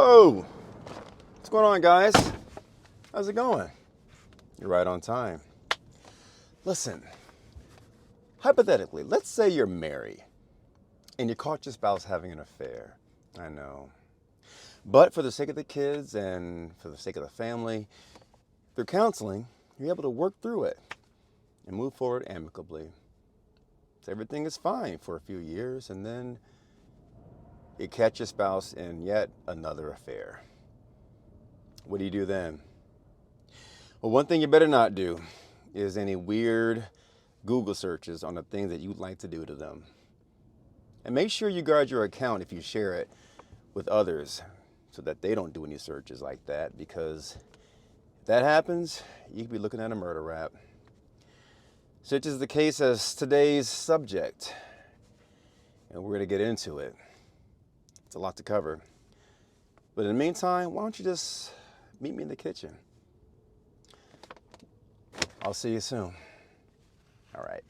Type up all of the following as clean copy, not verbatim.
Whoa! What's going on, guys? How's it going? You're right on time. Listen, hypothetically, let's say you're married and you caught your spouse having an affair. I know. But for the sake of the kids and for the sake of the family, through counseling, you're able to work through it and move forward amicably. So everything is fine for a few years, and then you catch your spouse in yet another affair. What do you do then? Well, one thing you better not do is any weird Google searches on the things that you'd like to do to them. And make sure you guard your account if you share it with others so that they don't do any searches like that, because if that happens, you could be looking at a murder rap. Such is the case as today's subject, and we're going to get into it. It's a lot to cover. But in the meantime, why don't you just meet me in the kitchen? I'll see you soon. All right.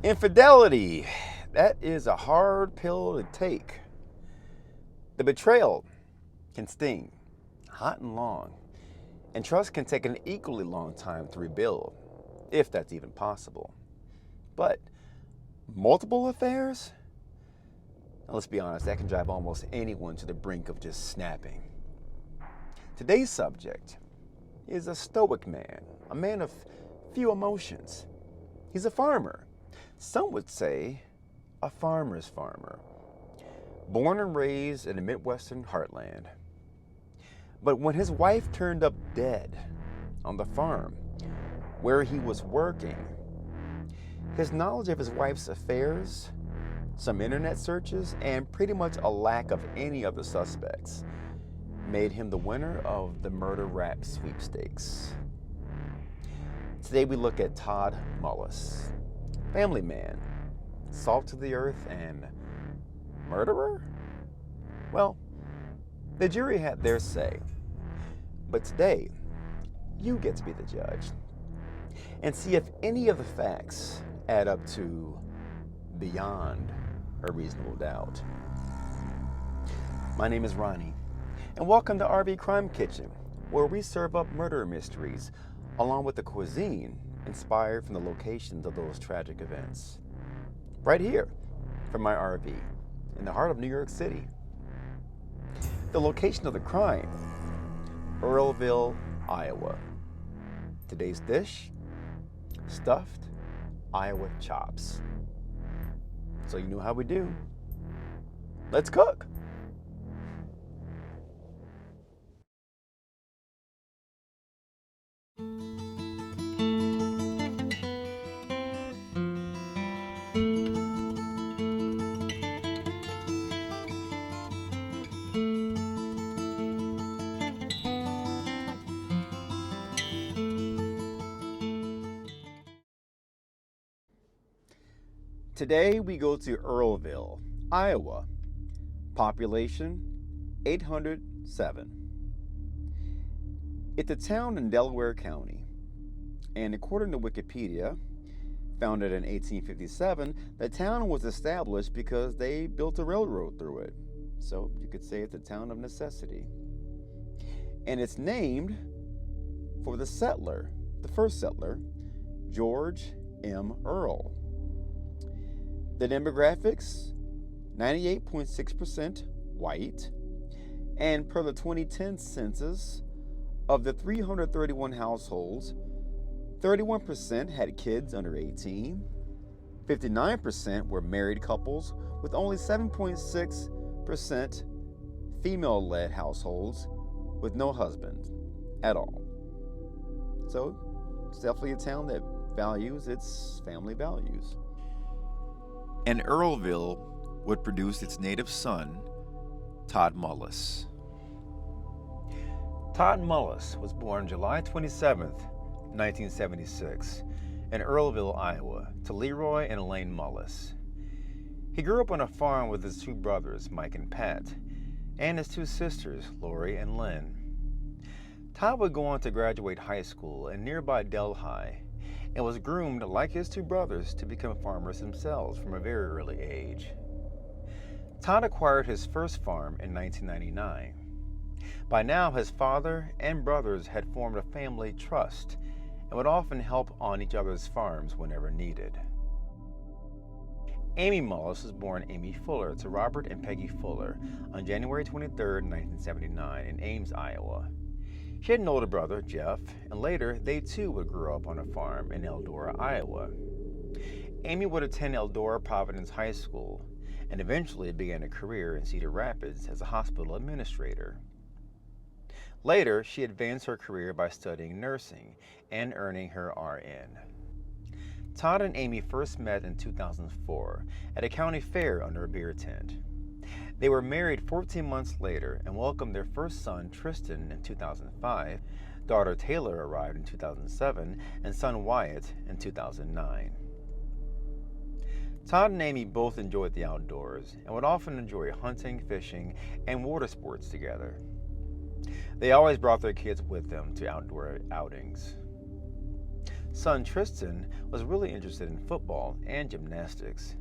Infidelity, that is a hard pill to take. The betrayal can sting hot and long, and trust can take an equally long time to rebuild, if that's even possible. But multiple affairs? Now, let's be honest, that can drive almost anyone to the brink of just snapping. Today's subject is a stoic man, a man of few emotions. He's a farmer. Some would say a farmer's farmer, born and raised in the Midwestern heartland. But when his wife turned up dead on the farm where he was working, his knowledge of his wife's affairs, some internet searches, and pretty much a lack of any of the suspects made him the winner of the murder rap sweepstakes. Today we look at Todd Mullis. Family man, salt to the earth, and murderer? Well, the jury had their say. But today, you get to be the judge and see if any of the facts add up to beyond a reasonable doubt. My name is Ronnie, and welcome to RV Crime Kitchen, where we serve up murder mysteries along with the cuisine inspired from the locations of those tragic events. Right here from my RV in the heart of New York City. The location of the crime, Earlville, Iowa. Today's dish, stuffed Iowa chops. So you know how we do. Let's cook. Today we go to Earlville, Iowa. Population 807. It's a town in Delaware County, and according to Wikipedia, founded in 1857, the town was established because they built a railroad through it. So you could say it's a town of necessity. And it's named for the settler, the first settler, George M. Earl. The demographics, 98.6% white, and per the 2010 census, of the 331 households, 31% had kids under 18, 59% were married couples, with only 7.6% female-led households with no husband at all. So it's definitely a town that values its family values. And Earlville would produce its native son, Todd Mullis. Todd Mullis was born July 27, 1976, in Earlville, Iowa, to Leroy and Elaine Mullis. He grew up on a farm with his two brothers, Mike and Pat, and his two sisters, Lori and Lynn. Todd would go on to graduate high school in nearby Delhi and was groomed, like his two brothers, to become farmers themselves from a very early age. Todd acquired his first farm in 1999. By now, his father and brothers had formed a family trust and would often help on each other's farms whenever needed. Amy Mullis was born Amy Fuller to Robert and Peggy Fuller on January 23, 1979, in Ames, Iowa. She had an older brother, Jeff, and later they too would grow up on a farm in Eldora, Iowa. Amy would attend Eldora Providence High School and eventually began a career in Cedar Rapids as a hospital administrator. Later, she advanced her career by studying nursing and earning her RN. Todd and Amy first met in 2004 at a county fair under a beer tent. They were married 14 months later and welcomed their first son, Tristan, in 2005. Daughter Taylor arrived in 2007, and son Wyatt in 2009. Todd and Amy both enjoyed the outdoors and would often enjoy hunting, fishing, and water sports together. They always brought their kids with them to outdoor outings. Son Tristan was really interested in football and gymnastics,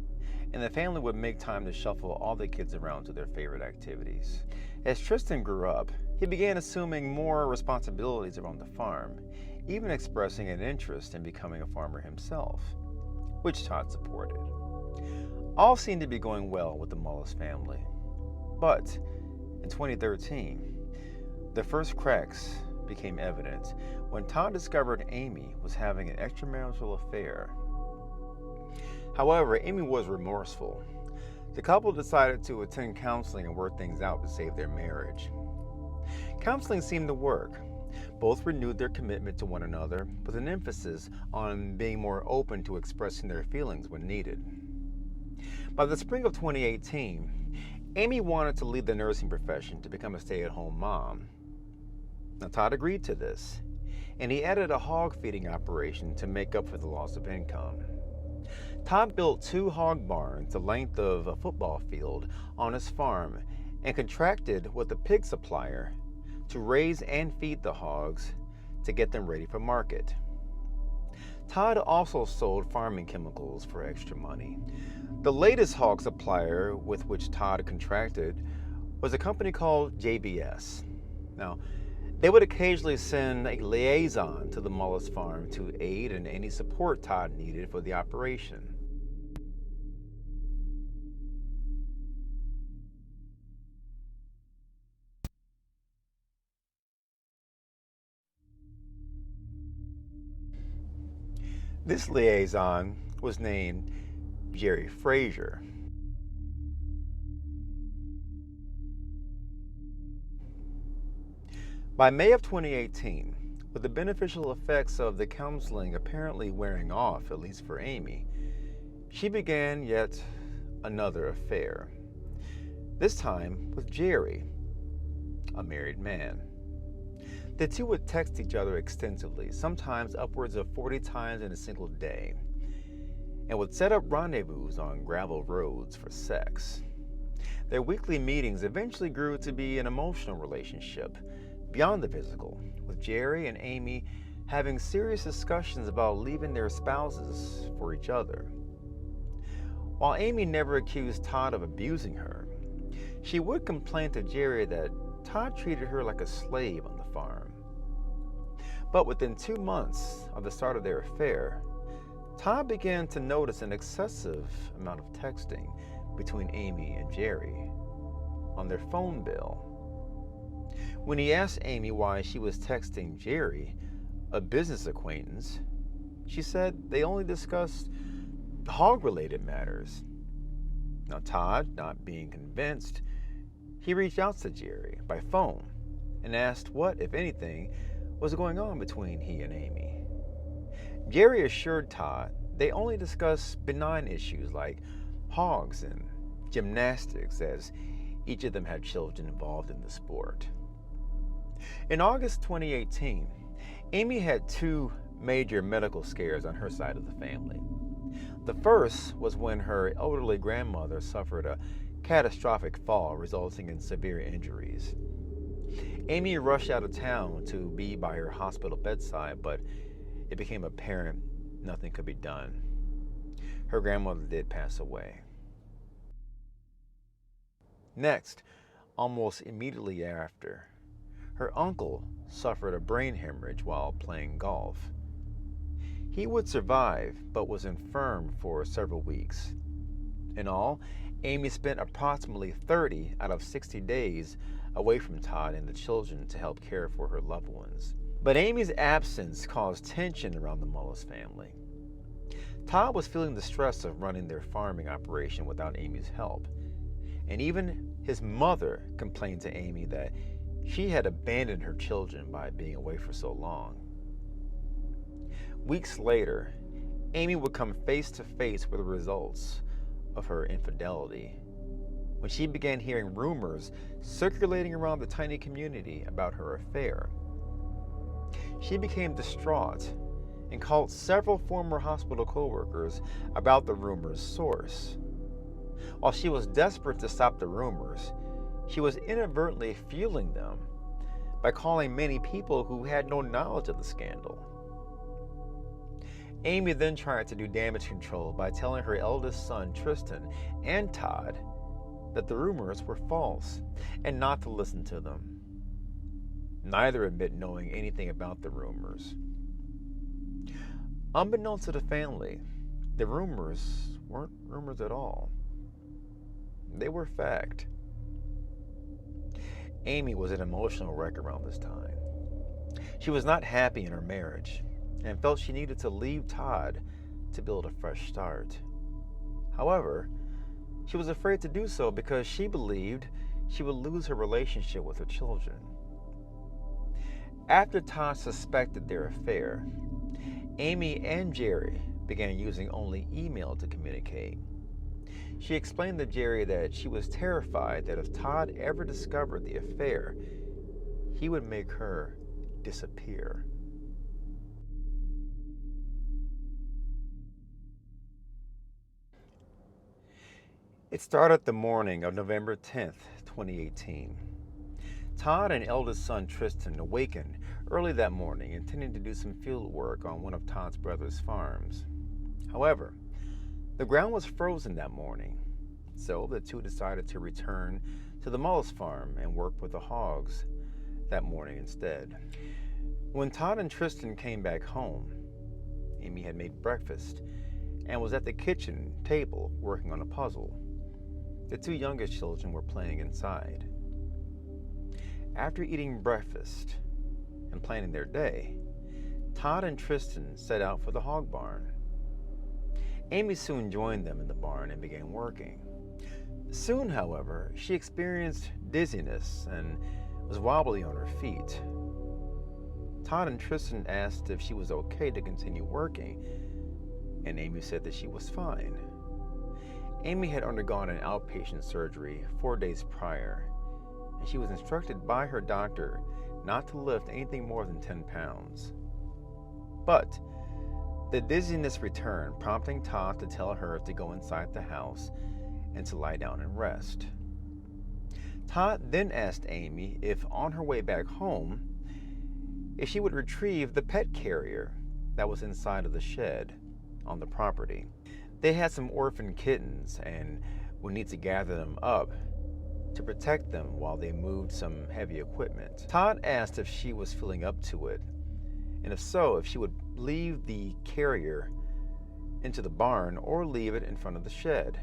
and the family would make time to shuffle all the kids around to their favorite activities. As Tristan grew up, he began assuming more responsibilities around the farm, even expressing an interest in becoming a farmer himself, which Todd supported. All seemed to be going well with the Mullis family. But in 2013, the first cracks became evident when Todd discovered Amy was having an extramarital affair. However, Amy was remorseful. The couple decided to attend counseling and work things out to save their marriage. Counseling seemed to work. Both renewed their commitment to one another with an emphasis on being more open to expressing their feelings when needed. By the spring of 2018, Amy wanted to leave the nursing profession to become a stay-at-home mom. Now, Todd agreed to this, and he added a hog feeding operation to make up for the loss of income. Todd built 2 hog barns the length of a football field on his farm and contracted with a pig supplier to raise and feed the hogs to get them ready for market. Todd also sold farming chemicals for extra money. The latest hog supplier with which Todd contracted was a company called JBS. Now, they would occasionally send a liaison to the Mullis farm to aid in any support Todd needed for the operation. This liaison was named Jerry Frazier. By May of 2018, with the beneficial effects of the counseling apparently wearing off, at least for Amy, she began yet another affair. This time with Jerry, a married man. The two would text each other extensively, sometimes upwards of 40 times in a single day, and would set up rendezvous on gravel roads for sex. Their weekly meetings eventually grew to be an emotional relationship beyond the physical, with Jerry and Amy having serious discussions about leaving their spouses for each other. While Amy never accused Todd of abusing her, she would complain to Jerry that Todd treated her like a slave on the farm. But within 2 months of the start of their affair, Todd began to notice an excessive amount of texting between Amy and Jerry on their phone bill. When he asked Amy why she was texting Jerry, a business acquaintance, she said they only discussed hog-related matters. Now, Todd, not being convinced, he reached out to Jerry by phone and asked what, if anything, was going on between he and Amy. Jerry assured Todd they only discussed benign issues like hogs and gymnastics, as each of them had children involved in the sport. In August 2018, Amy had two major medical scares on her side of the family. The first was when her elderly grandmother suffered a catastrophic fall resulting in severe injuries. Amy rushed out of town to be by her hospital bedside, but it became apparent nothing could be done. Her grandmother did pass away. Next, almost immediately after, her uncle suffered a brain hemorrhage while playing golf. He would survive, but was infirm for several weeks. In all, Amy spent approximately 30 out of 60 days away from Todd and the children to help care for her loved ones. But Amy's absence caused tension around the Mullis family. Todd was feeling the stress of running their farming operation without Amy's help, and even his mother complained to Amy that she had abandoned her children by being away for so long. Weeks later, Amy would come face to face with the results of her infidelity when she began hearing rumors circulating around the tiny community about her affair. She became distraught and called several former hospital co-workers about the rumors' source. While she was desperate to stop the rumors, she was inadvertently fueling them by calling many people who had no knowledge of the scandal. Amy then tried to do damage control by telling her eldest son, Tristan, and Todd that the rumors were false and not to listen to them. Neither admit knowing anything about the rumors. Unbeknownst to the family, the rumors weren't rumors at all. They were fact. Amy was an emotional wreck around this time. She was not happy in her marriage and felt she needed to leave Todd to build a fresh start. However, she was afraid to do so because she believed she would lose her relationship with her children. After Todd suspected their affair, Amy and Jerry began using only email to communicate. She explained to Jerry that she was terrified that if Todd ever discovered the affair, he would make her disappear. It started the morning of November 10th, 2018. Todd and eldest son Tristan awakened early that morning, intending to do some field work on one of Todd's brother's farms. However, the ground was frozen that morning, so the two decided to return to the Mullis farm and work with the hogs that morning instead. When Todd and Tristan came back home, Amy had made breakfast and was at the kitchen table working on a puzzle. The two youngest children were playing inside. After eating breakfast and planning their day, Todd and Tristan set out for the hog barn. Amy soon joined them in the barn and began working. Soon, however, she experienced dizziness and was wobbly on her feet. Todd and Tristan asked if she was okay to continue working, and Amy said that she was fine. Amy had undergone an outpatient surgery 4 days prior, and she was instructed by her doctor not to lift anything more than 10 pounds. But the dizziness returned, prompting Todd to tell her to go inside the house and to lie down and rest. Todd then asked Amy if on her way back home, if she would retrieve the pet carrier that was inside of the shed on the property. They had some orphan kittens and would need to gather them up to protect them while they moved some heavy equipment. Todd asked if she was feeling up to it, and if so, if she would leave the carrier into the barn or leave it in front of the shed.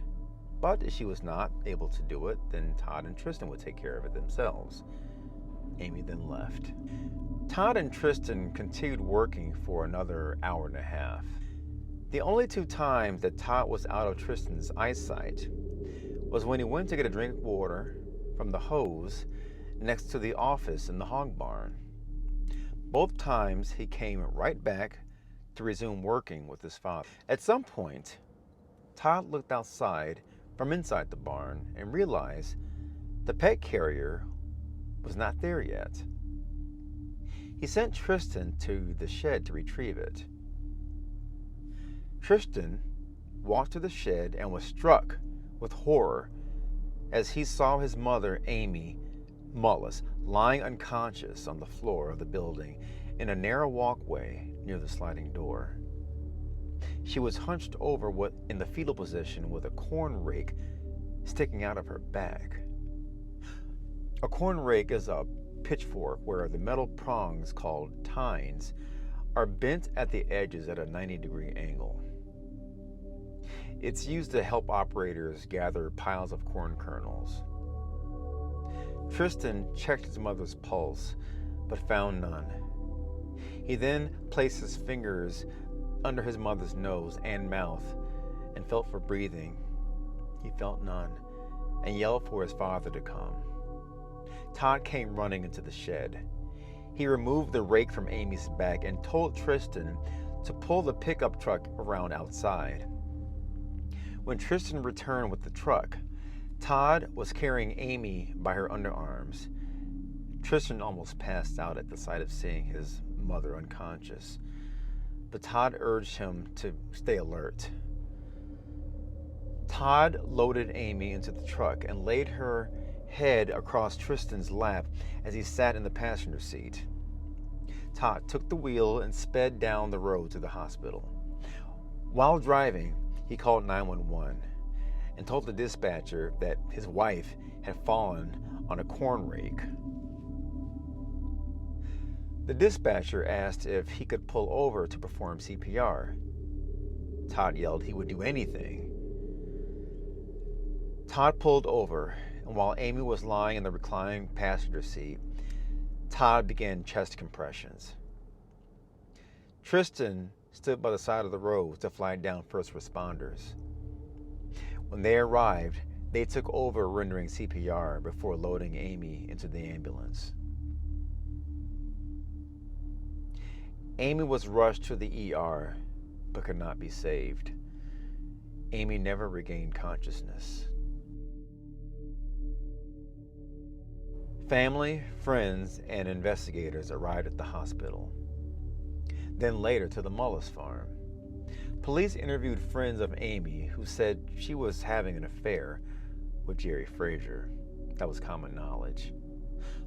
But if she was not able to do it, then Todd and Tristan would take care of it themselves. Amy then left. Todd and Tristan continued working for another hour and a half. The only two times that Todd was out of Tristan's eyesight was when he went to get a drink of water from the hose next to the office in the hog barn. Both times he came right back to resume working with his father. At some point, Todd looked outside from inside the barn and realized the pet carrier was not there yet. He sent Tristan to the shed to retrieve it. Tristan walked to the shed and was struck with horror as he saw his mother, Amy Mullis, lying unconscious on the floor of the building in a narrow walkway near the sliding door. She was hunched over in the fetal position with a corn rake sticking out of her back. A corn rake is a pitchfork where the metal prongs, called tines, are bent at the edges at a 90-degree angle. It's used to help operators gather piles of corn kernels. Tristan checked his mother's pulse, but found none. He then placed his fingers under his mother's nose and mouth and felt for breathing. He felt none and yelled for his father to come. Todd came running into the shed. He removed the rake from Amy's back and told Tristan to pull the pickup truck around outside. When Tristan returned with the truck, Todd was carrying Amy by her underarms. Tristan almost passed out at the sight of seeing his mother unconscious, but Todd urged him to stay alert. Todd loaded Amy into the truck and laid her head across Tristan's lap as he sat in the passenger seat. Todd took the wheel and sped down the road to the hospital. While driving, he called 911 and told the dispatcher that his wife had fallen on a corn rake. The dispatcher asked if he could pull over to perform CPR. Todd yelled he would do anything. Todd pulled over, and while Amy was lying in the reclining passenger seat, Todd began chest compressions. Tristan stood by the side of the road to flag down first responders. When they arrived, they took over rendering CPR before loading Amy into the ambulance. Amy was rushed to the ER, but could not be saved. Amy never regained consciousness. Family, friends, and investigators arrived at the hospital, then later to the Mullis farm. Police interviewed friends of Amy who said she was having an affair with Jerry Frazier. That was common knowledge.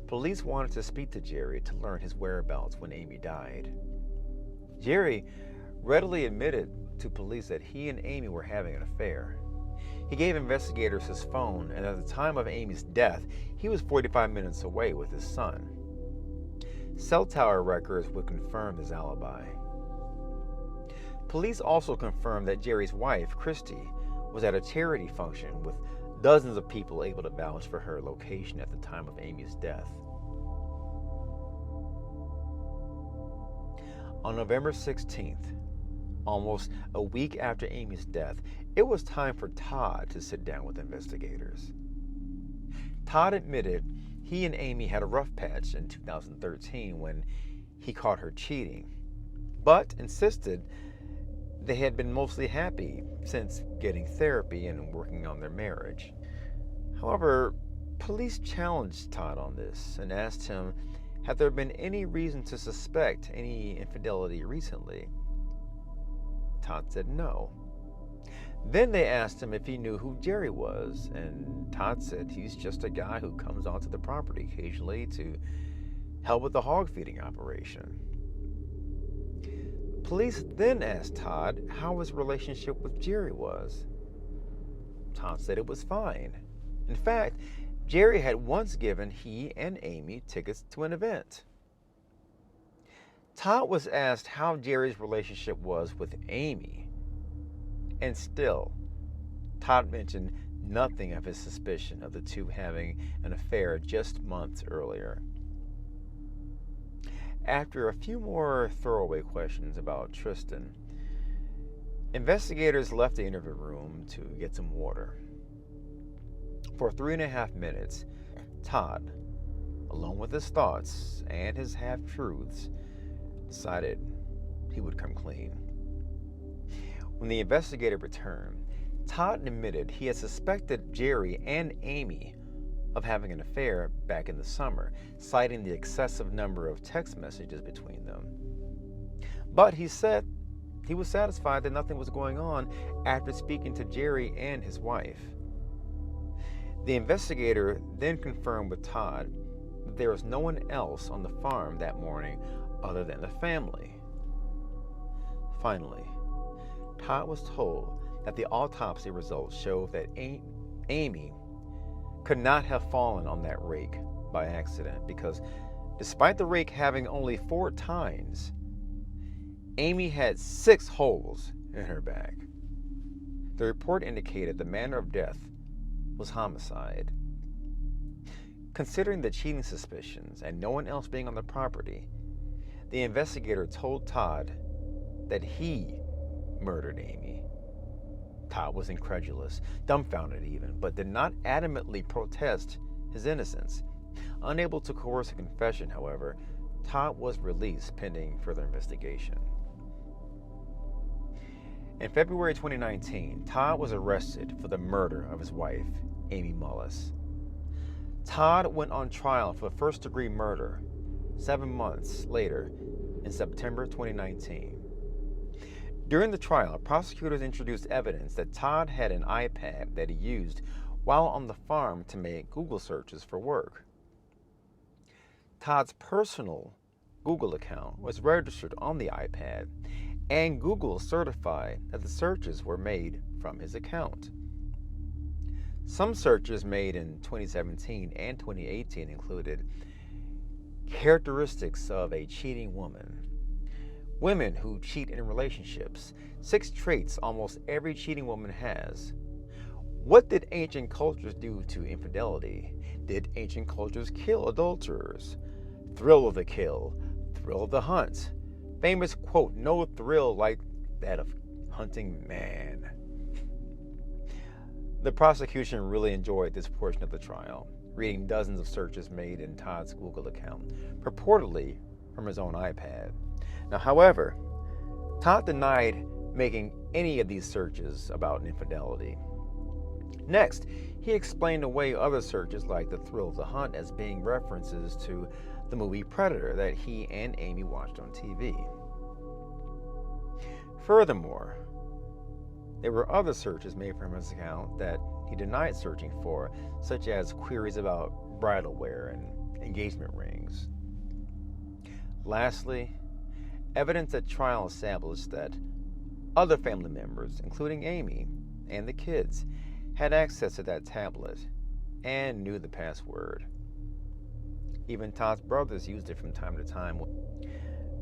Police wanted to speak to Jerry to learn his whereabouts when Amy died. Jerry readily admitted to police that he and Amy were having an affair. He gave investigators his phone, and at the time of Amy's death, he was 45 minutes away with his son. Cell tower records would confirm his alibi. Police also confirmed that Jerry's wife, Christy, was at a charity function with dozens of people able to vouch for her location at the time of Amy's death. On November 16th, almost a week after Amy's death, it was time for Todd to sit down with investigators. Todd admitted he and Amy had a rough patch in 2013 when he caught her cheating, but insisted they had been mostly happy since getting therapy and working on their marriage. However, police challenged Todd on this and asked him, had there been any reason to suspect any infidelity recently? Todd said no. Then they asked him if he knew who Jerry was, and Todd said he's just a guy who comes onto the property occasionally to help with the hog feeding operation. Police then asked Todd how his relationship with Jerry was. Todd said it was fine. In fact, Jerry had once given he and Amy tickets to an event. Todd was asked how Jerry's relationship was with Amy, and still, Todd mentioned nothing of his suspicion of the two having an affair just months earlier. After a few more throwaway questions about Tristan, investigators left the interview room to get some water. For 3.5 minutes, Todd, alone with his thoughts and his half-truths, decided he would come clean. When the investigator returned, Todd admitted he had suspected Jerry and Amy of having an affair back in the summer, citing the excessive number of text messages between them. But he said he was satisfied that nothing was going on after speaking to Jerry and his wife. The investigator then confirmed with Todd that there was no one else on the farm that morning other than the family. Finally, Todd was told that the autopsy results showed that Amy could not have fallen on that rake by accident because despite the rake having only 4 tines, Amy had 6 holes in her back. The report indicated the manner of death was homicide. Considering the cheating suspicions and no one else being on the property, the investigator told Todd that he murdered Amy. Todd was incredulous, dumbfounded even, but did not adamantly protest his innocence. Unable to coerce a confession, however, Todd was released pending further investigation. In February 2019, Todd was arrested for the murder of his wife, Amy Mullis. Todd went on trial for first-degree murder 7 months later in September 2019. During the trial, prosecutors introduced evidence that Todd had an iPad that he used while on the farm to make Google searches for work. Todd's personal Google account was registered on the iPad, and Google certified that the searches were made from his account. Some searches made in 2017 and 2018 included characteristics of a cheating woman, women who cheat in relationships, 6 traits almost every cheating woman has. What did ancient cultures do to infidelity? Did ancient cultures kill adulterers? Thrill of the kill, thrill of the hunt. Famous quote, no thrill like that of hunting man. The prosecution really enjoyed this portion of the trial, reading dozens of searches made in Todd's Google account, purportedly from his own iPad. Now, however, Todd denied making any of these searches about infidelity. Next, he explained away other searches like the thrill of the hunt as being references to the movie Predator that he and Amy watched on TV. Furthermore, there were other searches made from his account that he denied searching for, such as queries about bridal wear and engagement rings. Lastly, evidence at trial established that other family members, including Amy and the kids, had access to that tablet and knew the password. Even Todd's brothers used it from time to time.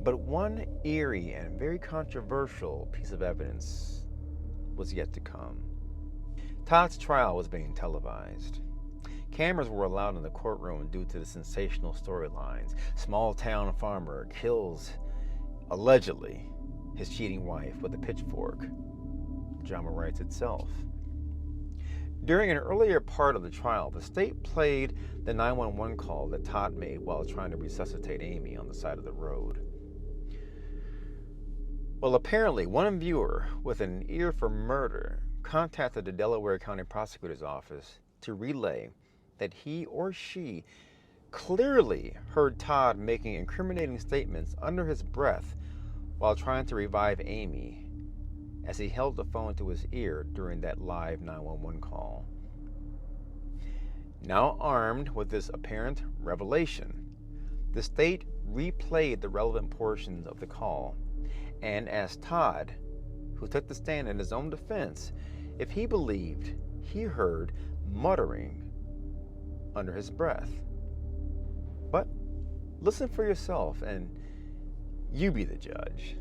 But one eerie and very controversial piece of evidence was yet to come. Todd's trial was being televised. Cameras were allowed in the courtroom due to the sensational storylines. Small-town farmer kills, allegedly, his cheating wife with a pitchfork. Drama writes itself. During an earlier part of the trial, the state played the 911 call that Todd made while trying to resuscitate Amy on the side of the road. Well, apparently, one viewer with an ear for murder contacted the Delaware County Prosecutor's Office to relay that he or she clearly heard Todd making incriminating statements under his breath while trying to revive Amy as he held the phone to his ear during that live 911 call. Now armed with this apparent revelation, the state replayed the relevant portions of the call and asked Todd, who took the stand in his own defense, if he believed he heard muttering under his breath. But listen for yourself and you be the judge.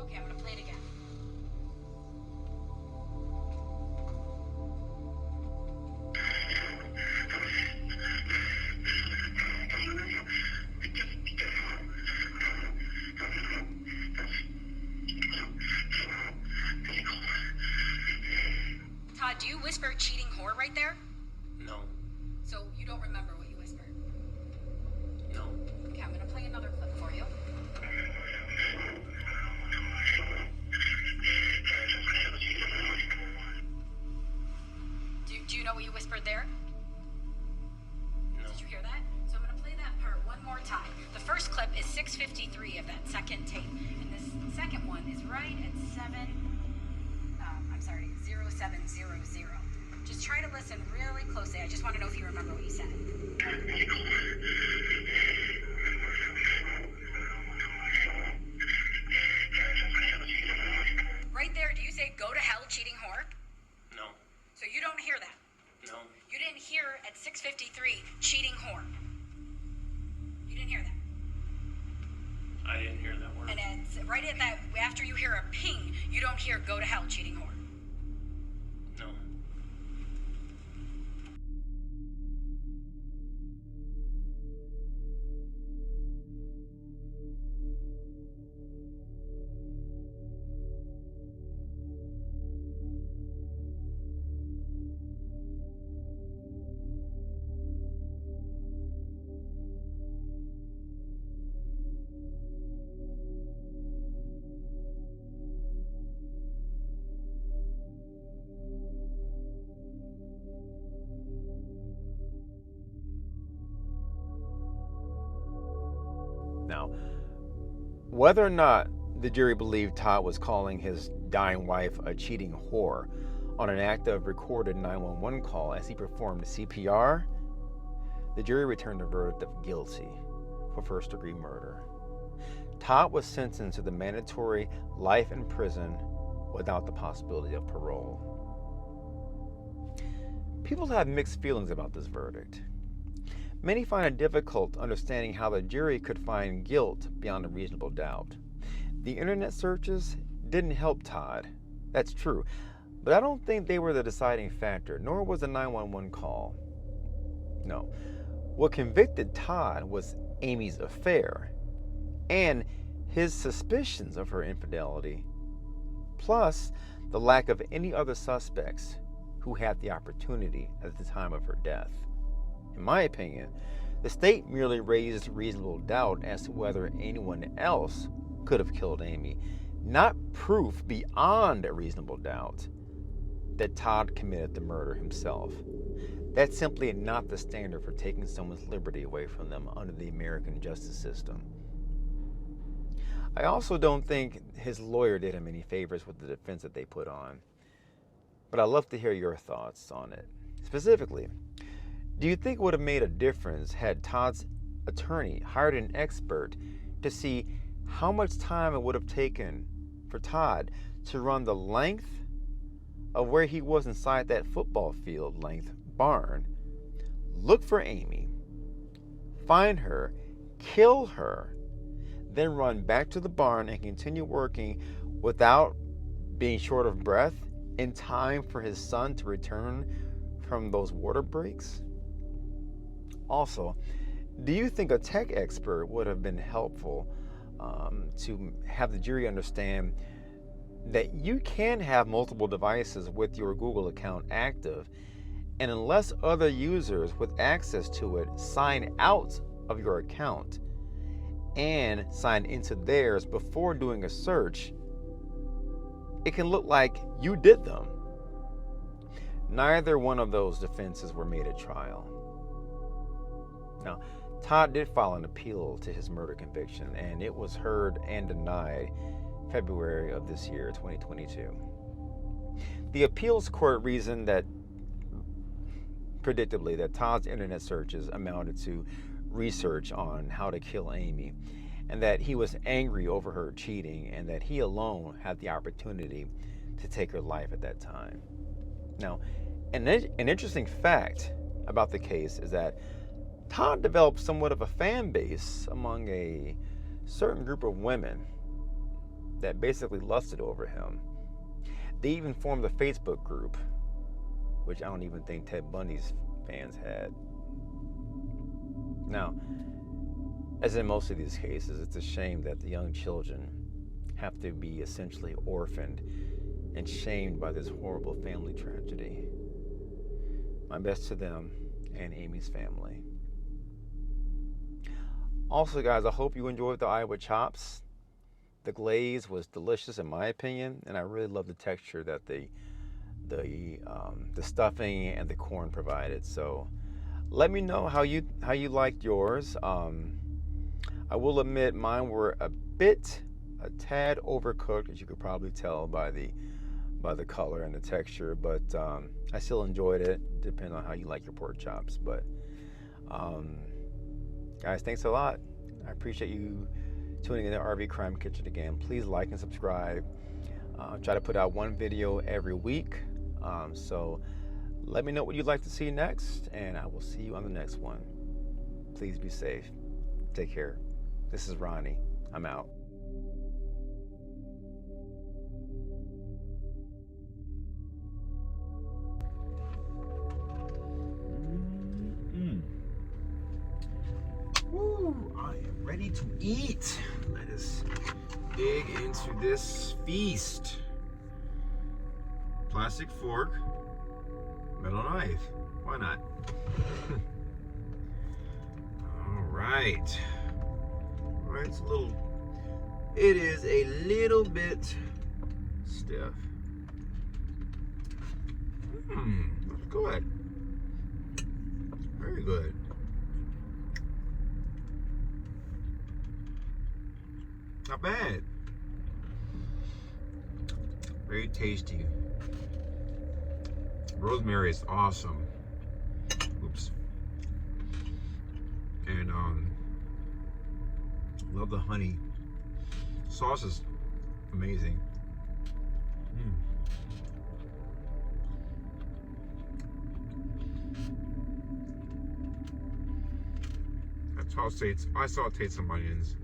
Okay, I'm gonna play cheating whore right there? No. So you don't remember what you whispered? No. Okay, I'm gonna play another clip for you. Do you know what you whispered there? No. Did you hear that? So I'm gonna play that part one more time. The first clip is 6:53 of that second tape, and this second one is right at 0700. Just try to listen really closely. I just want to know if you remember what you said. Right there, do you say "go to hell, cheating whore"? No. So you don't hear that? No. You didn't hear at 6:53 cheating whore. You didn't hear that. I didn't hear that word. And it's right at that, after you hear a ping, you don't hear "go to hell, cheating whore." No. Now, whether or not the jury believed Todd was calling his dying wife a cheating whore on an active recorded 911 call as he performed CPR, the jury returned a verdict of guilty for first-degree murder. Todd was sentenced to the mandatory life in prison without the possibility of parole. People have mixed feelings about this verdict. Many find it difficult understanding how the jury could find guilt beyond a reasonable doubt. The internet searches didn't help Todd. That's true. But I don't think they were the deciding factor, nor was the 911 call. No. What convicted Todd was Amy's affair and his suspicions of her infidelity, plus the lack of any other suspects who had the opportunity at the time of her death. In my opinion, the state merely raised reasonable doubt as to whether anyone else could have killed Amy, not proof beyond a reasonable doubt that Todd committed the murder himself. That's simply not the standard for taking someone's liberty away from them under the American justice system. I also don't think his lawyer did him any favors with the defense that they put on. But I'd love to hear your thoughts on it. Specifically, do you think it would have made a difference had Todd's attorney hired an expert to see how much time it would have taken for Todd to run the length of where he was inside that football field length barn, look for Amy, find her, kill her, then run back to the barn and continue working without being short of breath in time for his son to return from those water breaks? Also, do you think a tech expert would have been helpful to have the jury understand that you can have multiple devices with your Google account active, and unless other users with access to it sign out of your account and sign into theirs before doing a search, it can look like you did them? Neither one of those defenses were made at trial. Now, Todd did file an appeal to his murder conviction, and it was heard and denied February of this year, 2022. The appeals court reasoned that, predictably, that Todd's internet searches amounted to research on how to kill Amy, and that he was angry over her cheating, and that he alone had the opportunity to take her life at that time. Now, an interesting fact about the case is that Todd developed somewhat of a fan base among a certain group of women that basically lusted over him. They even formed a Facebook group, which I don't even think Ted Bundy's fans had. Now, as in most of these cases, it's a shame that the young children have to be essentially orphaned and shamed by this horrible family tragedy. My best to them and Amy's family. Also, guys, I hope you enjoyed the Iowa chops. The glaze was delicious in my opinion, and I really love the texture that the stuffing and the corn provided. So let me know how you liked yours. I will admit mine were a tad overcooked, as you could probably tell by the color and the texture, but I still enjoyed it, depending on how you like your pork chops. But guys, thanks a lot. I appreciate you tuning in to RV Crime Kitchen again. Please like and subscribe. Try to put out one video every week. So let me know what you'd like to see next, and I will see you on the next one. Please be safe. Take care. This is Ronnie. I'm out. Woo, I am ready to eat. Let us dig into this feast. Plastic fork, metal knife. Why not? All right. All right, it is a little bit stiff. That's good. Very good. Not bad. Very tasty. Rosemary is awesome. Oops. And love the honey. Sauce is amazing. I sauteed some onions.